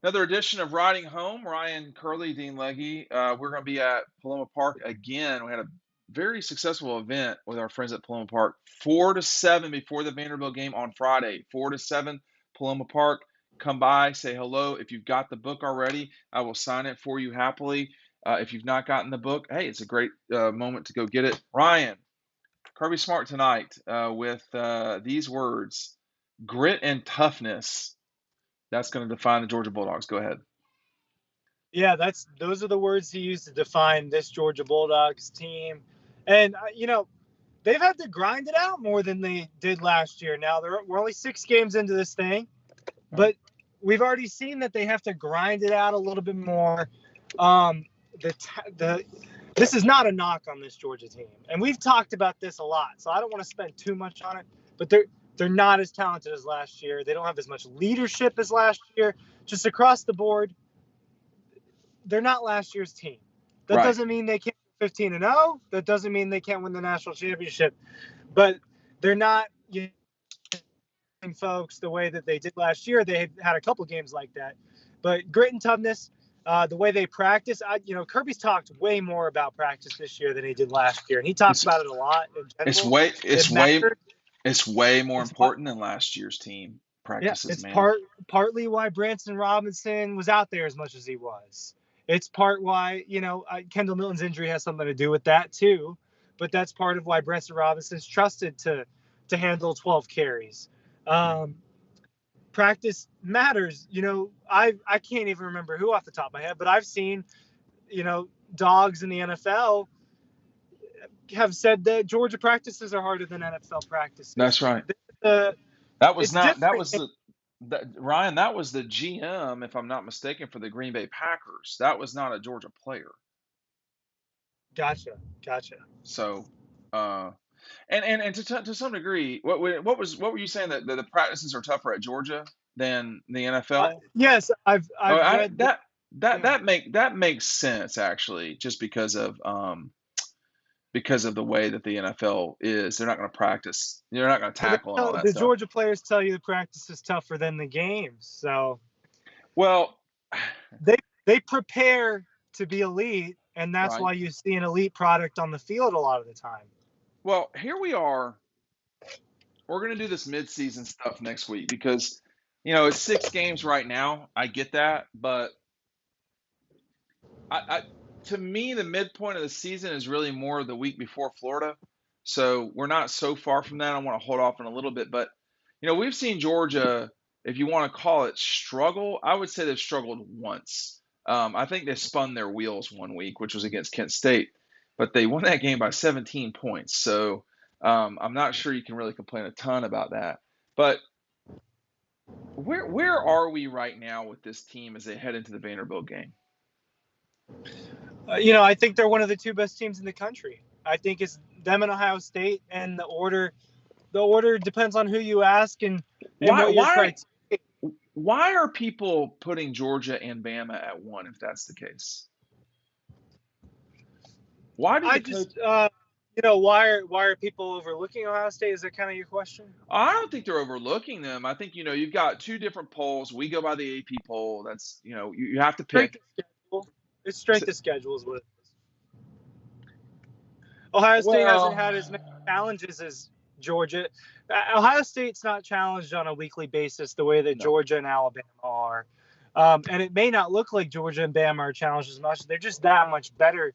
Another edition of Riding Home. Ryan Curley, Dean Legge. We're going to be at Paloma Park again. We had a very successful event with our friends at Paloma Park. 4 to 7 before the Vanderbilt game on Friday. 4 to 7, Paloma Park. Come by, say hello. If you've got the book already, I will sign it for you happily. If you've not gotten the book, hey, it's a great moment to go get it. Ryan, Kirby Smart tonight with these words: grit and toughness. That's going to define the Georgia Bulldogs. Go ahead. Yeah, those are the words he used to define this Georgia Bulldogs team. And they've had to grind it out more than they did last year. Now we're only 6 games into this thing, but we've already seen that they have to grind it out a little bit more. This is not a knock on this Georgia team, and we've talked about this a lot, so I don't want to spend too much on it. But they're not as talented as last year. They don't have as much leadership as last year. Just across the board, they're not last year's team. That doesn't mean they can't 15-0. That doesn't mean they can't win the national championship. But they're not, folks, the way that they did last year. They had a couple games like that. But grit and toughness, the way they practice, Kirby's talked way more about practice this year than he did last year, and he talks about it a lot in general. It's way more important than last year's team practices. Yeah, it's partly why Branson Robinson was out there as much as he was. It's part why, Kendall Milton's injury has something to do with that too. But that's part of why Branson Robinson's trusted to handle 12 carries. Practice matters. I can't even remember who off the top of my head, but I've seen, dogs in the NFL have said that Georgia practices are harder than NFL practices. That's right. Ryan, that was the GM, if I'm not mistaken, for the Green Bay Packers. That was not a Georgia player. Gotcha. So, and to some degree, what were you saying, that the practices are tougher at Georgia than the NFL? Yes, I've read that. That makes sense, actually, just because of the way that the NFL is. They're not going to practice. They're not going to tackle and all that stuff. The Georgia players tell you the practice is tougher than the games. So, well, they prepare to be elite, and that's why you see an elite product on the field a lot of the time. Well, here we are. We're going to do this midseason stuff next week because, it's 6 games right now. I get that, but to me, the midpoint of the season is really more the week before Florida. So we're not so far from that. I want to hold off on a little bit, but we've seen Georgia, if you want to call it struggle, I would say they've struggled once. I think they spun their wheels one week, which was against Kent State, but they won that game by 17 points. So I'm not sure you can really complain a ton about that. But where are we right now with this team as they head into the Vanderbilt game? I think they're one of the 2 best teams in the country. I think it's them and Ohio State, and the order depends on who you ask and why are people putting Georgia and Bama at 1 if that's the case? Why are people overlooking Ohio State? Is that kind of your question? I don't think they're overlooking them. I think you've got 2 different polls. We go by the AP poll. That's you have to pick. It's strength of schedule is what it is. Ohio State hasn't had as many challenges as Georgia. Ohio State's not challenged on a weekly basis the way that Georgia and Alabama are. And it may not look like Georgia and Bama are challenged as much. They're just that much better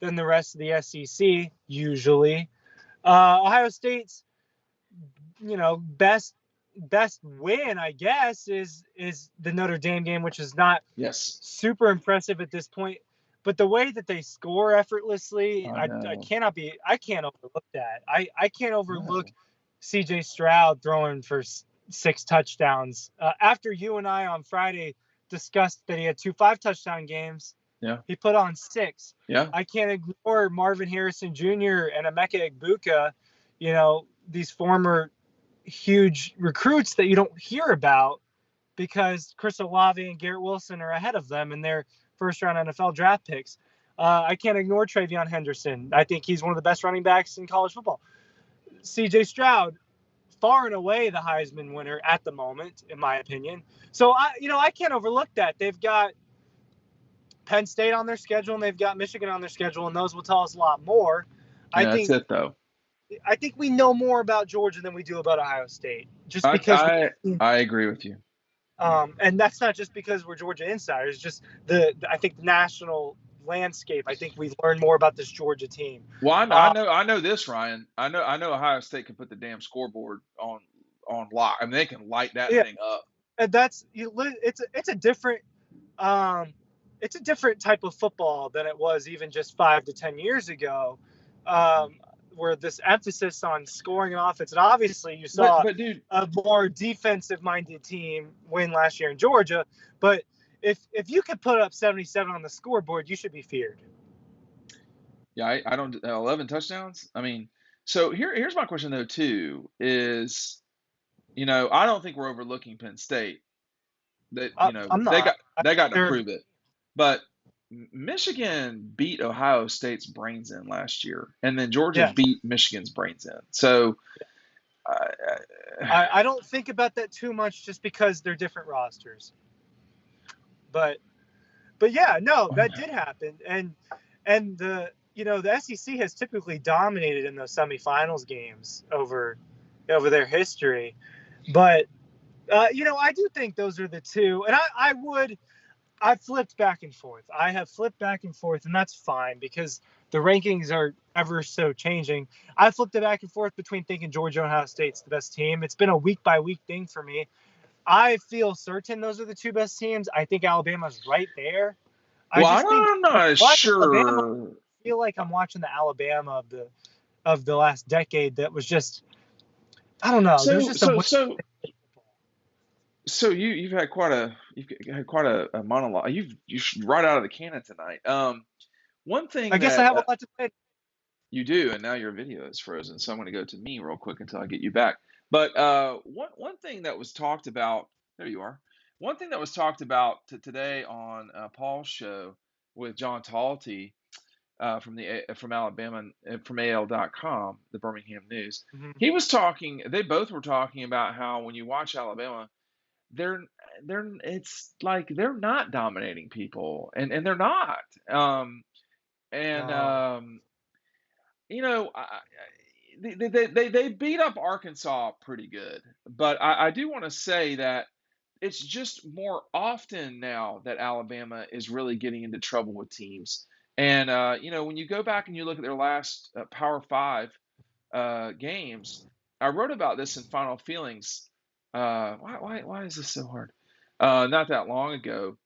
than the rest of the SEC, usually. Ohio State's, best win, I guess, is the Notre Dame game, which is not super impressive at this point. But the way that they score effortlessly, I can't overlook that. I can't overlook C.J. Stroud throwing for 6 touchdowns. After you and I on Friday discussed that he had 2 5-touchdown games, he put on 6. I can't ignore Marvin Harrison Jr. and Emeka Egbuka, these former huge recruits that you don't hear about because Chris Olave and Garrett Wilson are ahead of them in their first-round NFL draft picks. I can't ignore Travion Henderson. I think he's one of the best running backs in college football. C.J. Stroud, far and away the Heisman winner at the moment, in my opinion. So I can't overlook that. They've got Penn State on their schedule and they've got Michigan on their schedule, and those will tell us a lot more. Yeah, that's it though. I think we know more about Georgia than we do about Ohio State, just because. I agree with you. And that's not just because we're Georgia insiders. Just I think the national landscape. I think we've learned more about this Georgia team. Well, I know this, Ryan. I know Ohio State can put the damn scoreboard on lock. I mean, they can light that thing up. And it's a different type of football than it was even just 5 to 10 years ago, where this emphasis on scoring and offense. And obviously, you saw dude, a more defensive-minded team win last year in Georgia. But if you could put up 77 on the scoreboard, you should be feared. Yeah, I don't 11 touchdowns. I mean, so here's my question though too is, I don't think we're overlooking Penn State. That I'm not. they got to prove it, but Michigan beat Ohio State's brains in last year, and then Georgia beat Michigan's brains in. So I don't think about that too much, just because they're different rosters. But yeah, no, that did happen, and the SEC has typically dominated in those semifinals games over their history, but I do think those are the two, and I flipped back and forth. I have flipped back and forth, and that's fine because the rankings are ever so changing. I flipped it back and forth between thinking Georgia and Ohio State's the best team. It's been a week-by-week thing for me. I feel certain those are the two best teams. I think Alabama's right there. I'm not sure. Alabama, I feel like I'm watching the Alabama of the last decade that was just, I don't know. So you've had quite a monologue. You should right out of the cannon tonight. One thing I guess I have a lot to say. You do, and now your video is frozen, so I'm going to go to me real quick until I get you back. But one thing that was talked about, there you are. One thing that was talked about today on Paul's show with John Talty from Alabama, from AL.com, the Birmingham News. Mm-hmm. They both were talking about how when you watch Alabama, it's like they're not dominating people, and they're not. They beat up Arkansas pretty good, but I do want to say that it's just more often now that Alabama is really getting into trouble with teams. And when you go back and you look at their last Power 5 games, I wrote about this in Final Feelings. Why is this so hard? Not that long ago,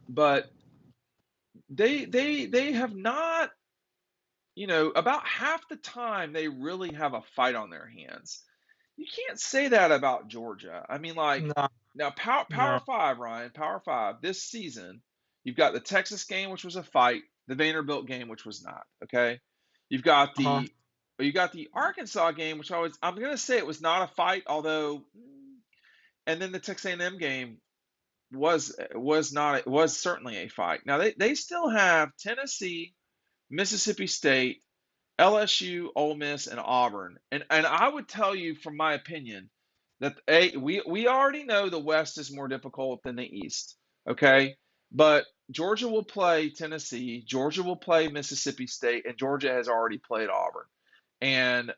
but they have not. About half the time they really have a fight on their hands. You can't say that about Georgia. I mean, now Power 5, Ryan, Power 5 this season. You've got the Texas game, which was a fight, the Vanderbilt game, which was not. Okay, you've got the Arkansas game, which I'm going to say it was not a fight, although, and then the Texas A&M game was certainly a fight. Now they still have Tennessee, Mississippi State, LSU, Ole Miss, and Auburn. And I would tell you, from my opinion, that we already know the West is more difficult than the East. Okay, but Georgia will play Tennessee, Georgia will play Mississippi State, and Georgia has already played Auburn. And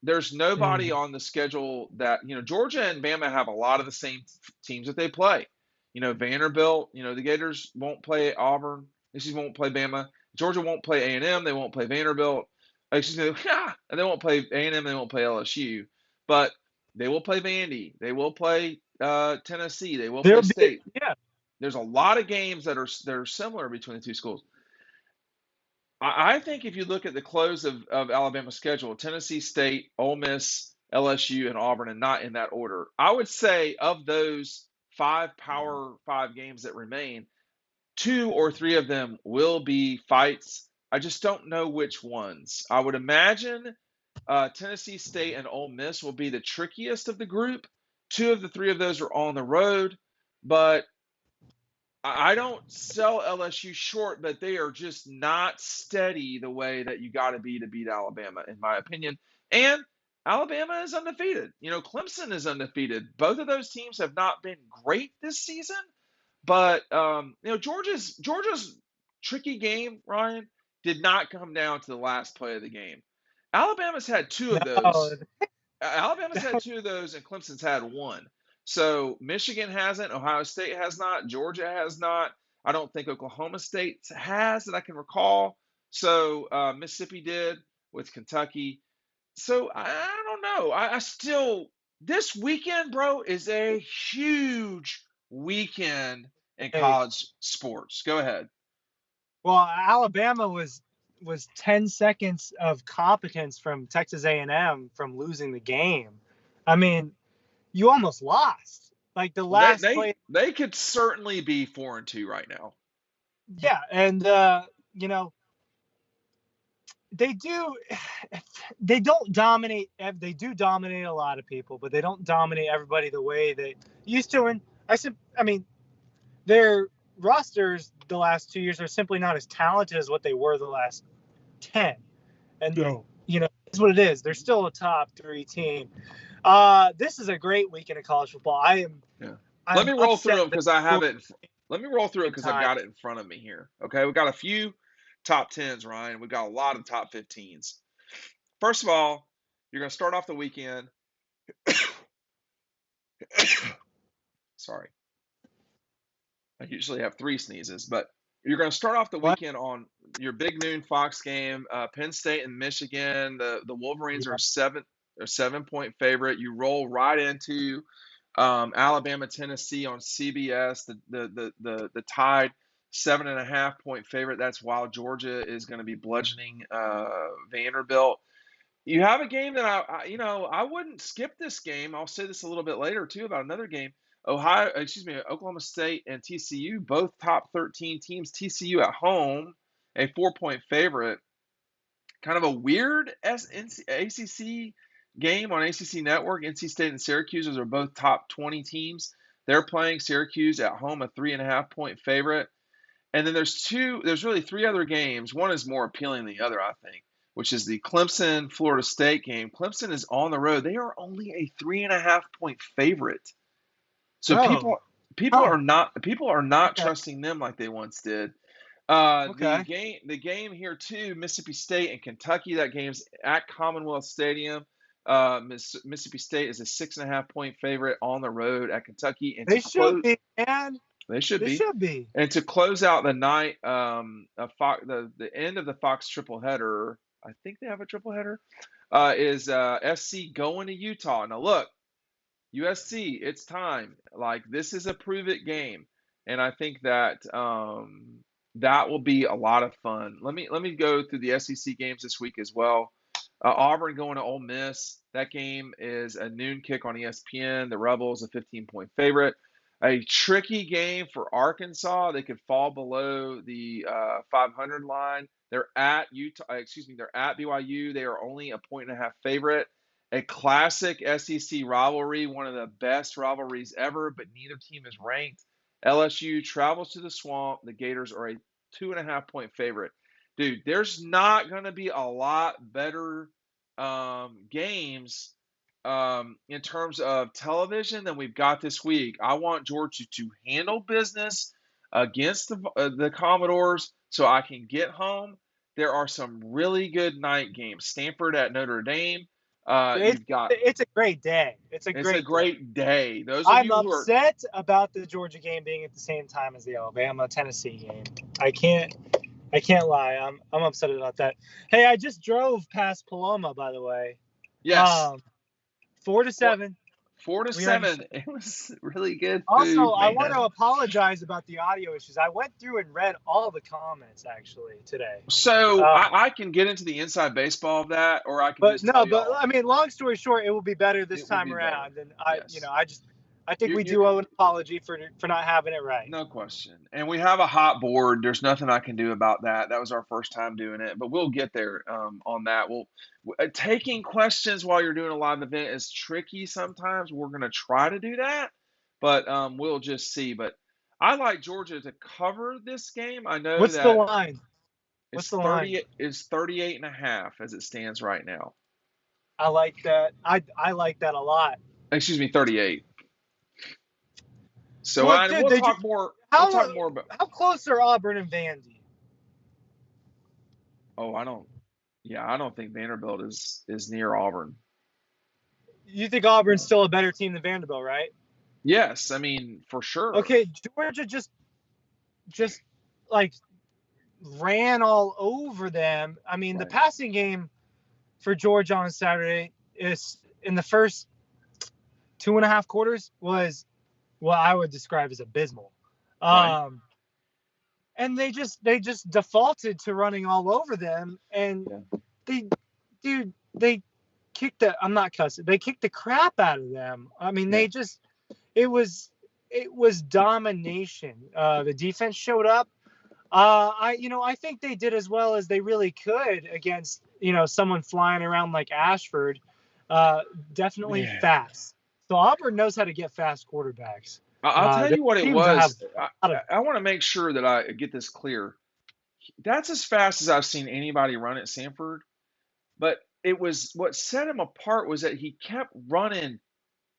there's nobody on the schedule that Georgia and Bama have a lot of the same teams that they play. Vanderbilt. The Gators won't play Auburn. Won't play Bama. Georgia won't play A&M. They won't play Vanderbilt. And they won't play A&M. They won't play LSU. But they will play Vandy. They will play Tennessee. They will play State. Yeah. There's a lot of games that are similar between the two schools. I think if you look at the close of Alabama's schedule, Tennessee State, Ole Miss, LSU, and Auburn, and not in that order, I would say of those 5 Power 5 games that remain, 2 or 3 of them will be fights. I just don't know which ones. I would imagine Tennessee State and Ole Miss will be the trickiest of the group. 2 of the 3 of those are on the road, but I don't sell LSU short, but they are just not steady the way that you got to beat Alabama, in my opinion. And Alabama is undefeated. Clemson is undefeated. Both of those teams have not been great this season, but Georgia's tricky game, Ryan, did not come down to the last play of the game. Alabama's had two of No. those. Alabama's had two of those, and Clemson's had one. So Michigan hasn't, Ohio State has not, Georgia has not. I don't think Oklahoma State has that I can recall. So Mississippi did with Kentucky. So I don't know. I still, this weekend, bro, is a huge weekend in Hey, college sports. Go ahead. well, Alabama was 10 seconds of competence from Texas A&M from losing the game. I mean, you almost lost. Like the Well, they last they play. they could certainly be 4-2 right now. Yeah, and you know, they do they don't dominate. They do dominate a lot of people, but they don't dominate everybody the way they used to. And I mean, their rosters the last 2 years are simply not as talented as what they were the last 10. And it's what it is. They're still a top 3 team. This is a great weekend of college football. Yeah. Let I'm me roll through upset them that because I have it. Let me roll through it in because I've time. got it in front of me here. Okay, we got a few top 10s, Ryan. We got a lot of top 15s. First of all, you're going to start off the weekend. Sorry. I usually have 3 sneezes, but you're going to start off the What? weekend on your big noon Fox game, Penn State and Michigan. The Wolverines are Yeah. a 7-point favorite. You roll right into Alabama, Tennessee on CBS. The Tide 7.5-point favorite. That's while Georgia is going to be bludgeoning Vanderbilt. You have a game that I wouldn't skip this game. I'll say this a little bit later too about another game. Oklahoma State and TCU, both top 13 teams. TCU at home, a 4-point favorite. Kind of a weird ACC game on ACC Network. NC State and Syracuse, those are both top 20 teams. They're playing Syracuse at home, a 3.5-point favorite. And then there's really 3 other games. One is more appealing than the other, I think, which is the Clemson Florida State game. Clemson is on the road. They are only a 3.5-point favorite. So Oh. people are not Okay. trusting them like they once did. Okay. The game here too, Mississippi State and Kentucky. That game's at Commonwealth Stadium. Mississippi State is a 6.5-point favorite on the road at Kentucky, and to They should close, be, man. they should They be. should be. And to close out the night, the end of the Fox triple header, I think they have a triple header, is SC going to Utah. Now look, USC, it's time. Like this is a prove it game, and I think that that will be a lot of fun. Let me go through the SEC games this week as well. Auburn going to Ole Miss. That game is a noon kick on ESPN. The Rebels a 15-point favorite. A tricky game for Arkansas. They could fall below the 500 line. They're at Utah. They're at BYU. They are only a 1.5-point favorite. A classic SEC rivalry, one of the best rivalries ever, but neither team is ranked. LSU travels to the Swamp. The Gators are a 2.5-point favorite. Dude, there's not going to be a lot better games in terms of television than we've got this week. I want Georgia to handle business against the Commodores so I can get home. There are some really good night games. Stanford at Notre Dame. You've got It's a great day. It's a great day. Those of I'm you who are upset about the Georgia game being at the same time as the Alabama Tennessee game. I can't lie. I'm upset about that. Hey, I just drove past Paloma, by the way. yes, 4-7. 4-7. It was really good Also, food, I want to man. apologize about the audio issues. I went through and read all the comments actually today. So I can get into the inside baseball of that, or I can But just tell but y'all I mean, long story short, it will be better this it will time be better. around. And Yes. I think we You're do owe an apology for not having it right. no question. And we have a hot board. There's nothing I can do about that. That was our first time doing it, but we'll get there on that. Taking questions while you're doing a live event is tricky sometimes. We're going to try to do that, but we'll just see. But I like Georgia to cover this game. I know What's the that line? What's it's the line? 38 and a half as it stands right now. I like that. I like that a lot. Excuse me, 38. So Well, dude, we'll they talk just more. We'll how talk more about. how close are Auburn and Vandy? Oh, I don't. Yeah, I don't think Vanderbilt is near Auburn. You think Auburn's No. still a better team than Vanderbilt, right? Yes, I mean for sure. Okay, Georgia just like ran all over them. I mean, the Right. passing game for Georgia on Saturday is in the first 2.5 quarters was what I would describe as abysmal. Right. And they just defaulted to running all over them, and Yeah. they, dude, they kicked the I'm not cussing. They kicked the crap out of them. I mean, Yeah. it was domination. The defense showed up. I think they did as well as they really could against someone flying around like Ashford. Definitely Man. fast. So Auburn knows how to get fast quarterbacks. I'll tell There you what it teams that have was. a lot of. I want to make sure that I get this clear. That's as fast as I've seen anybody run at Sanford. But it was what set him apart was that he kept running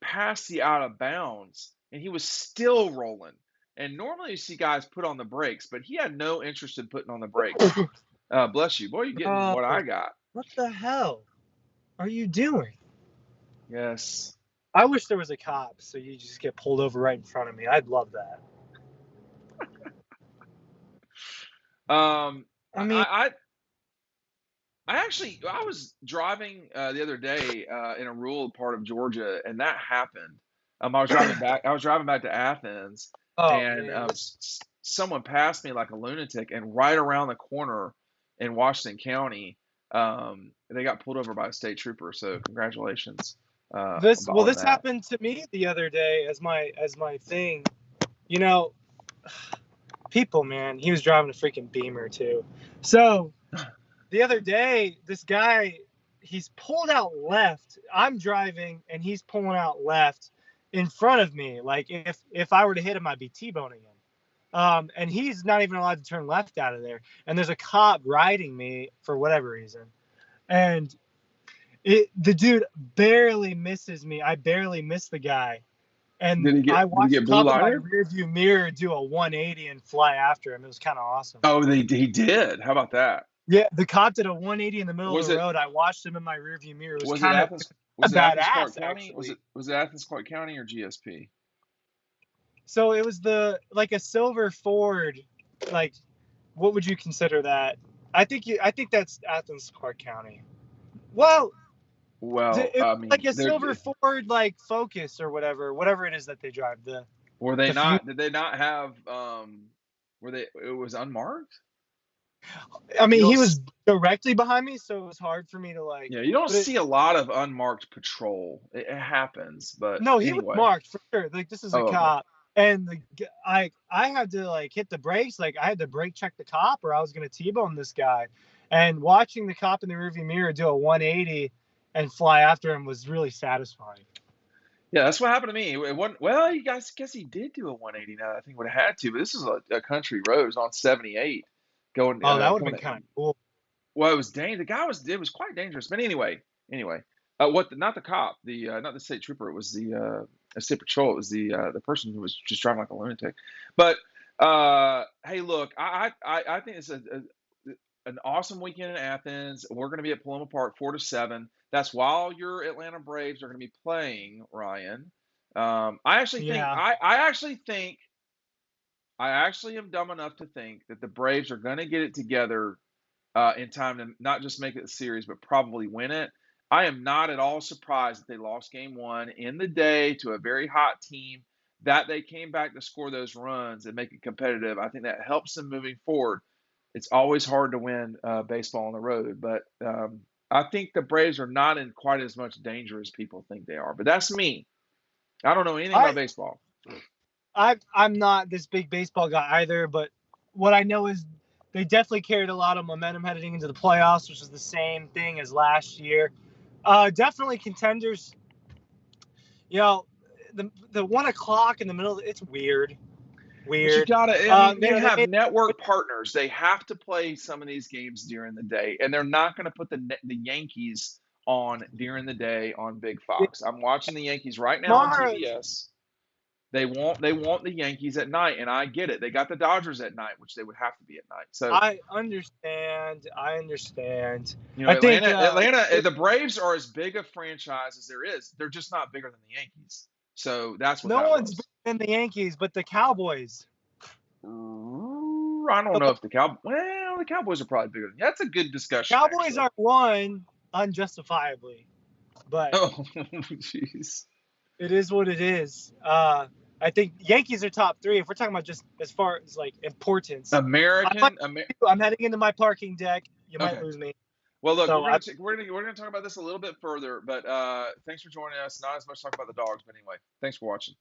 past the out of bounds and he was still rolling. And normally you see guys put on the brakes, but he had no interest in putting on the brakes. Bless you. Boy, you're getting what I Oh, got. what the hell are you doing? Yes. I wish there was a cop so you just get pulled over right in front of me. I'd love that. Um, I mean, I was driving the other day in a rural part of Georgia, and that happened. I was driving back. I was driving back to Athens, oh and man, someone passed me like a lunatic, and right around the corner in Washington County, they got pulled over by a state trooper. So congratulations on this that. happened to me the other day as my thing. You know, people, man, he was driving a freaking Beamer too. So the other day, this guy, he's pulled out left. I'm driving and he's pulling out left in front of me. Like if I were to hit him, I'd be T-boning him. And he's not even allowed to turn left out of there. And there's a cop riding me for whatever reason. And the dude barely misses me. I barely miss the guy. And I Did he watched the get blue cop in my lighted? rearview mirror do a 180 and fly after him. It was kind of awesome. Oh, he did. How about that? Yeah, the cop did a 180 in the middle of Was the it road. I watched him in my rearview mirror. It was was it kind of Athens? Was it Athens Clark badass, County? actually. Was it Athens Clark County or GSP? So it was like a silver Ford. Like, what would you consider that? I think that's Athens Clark County. Well, Well, it I was like mean, a silver Ford, like Focus or whatever it is that they drive. were they The few. not? Did they not have? Were they? It was unmarked. I You mean, don't. he was directly behind me, so it was hard for me to like. Yeah, you don't But see a lot of unmarked patrol. It happens, but no, he was anyway. marked for sure. Like this is a Oh, okay. cop, and I had to like hit the brakes. Like I had to brake check the cop, or I was gonna T-bone this guy. And watching the cop in the rearview mirror do a 180 and fly after him was really satisfying. Yeah, that's what happened to me. It wasn't, well, you guys guess he did do a 180. Now I think would have had to, but this is a country road. It was on 78 going Oh, that would have coming. been kind of cool. Well, it was the guy was it was quite dangerous. But anyway, not the cop, the not the state trooper. It was the state patrol. It was the person who was just driving like a lunatic. But hey, look, I think it's an awesome weekend in Athens. We're going to be at Paloma Park 4 to 7. That's while your Atlanta Braves are going to be playing, Ryan. I actually think Yeah. I actually am dumb enough to think that the Braves are going to get it together in time to not just make it a series, but probably win it. I am not at all surprised that they lost game one in the day to a very hot team, that they came back to score those runs and make it competitive. I think that helps them moving forward. It's always hard to win baseball on the road, but I think the Braves are not in quite as much danger as people think they are. But that's me. I don't know anything about baseball. I'm not this big baseball guy either, but what I know is they definitely carried a lot of momentum heading into the playoffs, which is the same thing as last year. Definitely contenders. You know, the 1 o'clock in the middle, it's weird. But you gotta, I mean, you have network partners. They have to play some of these games during the day, and they're not going to put the Yankees on during the day on Big Fox. I'm watching the Yankees right now on Tomorrow, TBS. They want the Yankees at night, and I get it. They got the Dodgers at night, which they would have to be at night. So I understand. you know, I think Atlanta, the Braves are as big a franchise as there is. They're just not bigger than the Yankees. So that's what no that one's was. bigger than the Yankees, but the Cowboys. I don't know if the Cowboys are probably bigger than. That's a good discussion, Cowboys actually. are one unjustifiably, but Oh, jeez. it is what it is. I think Yankees are top 3 if we're talking about just as far as like importance. I'm heading into my parking deck. You might lose me. Well, look, So we're gonna talk about this a little bit further, but thanks for joining us. Not as much talk about the Dogs, but anyway, thanks for watching.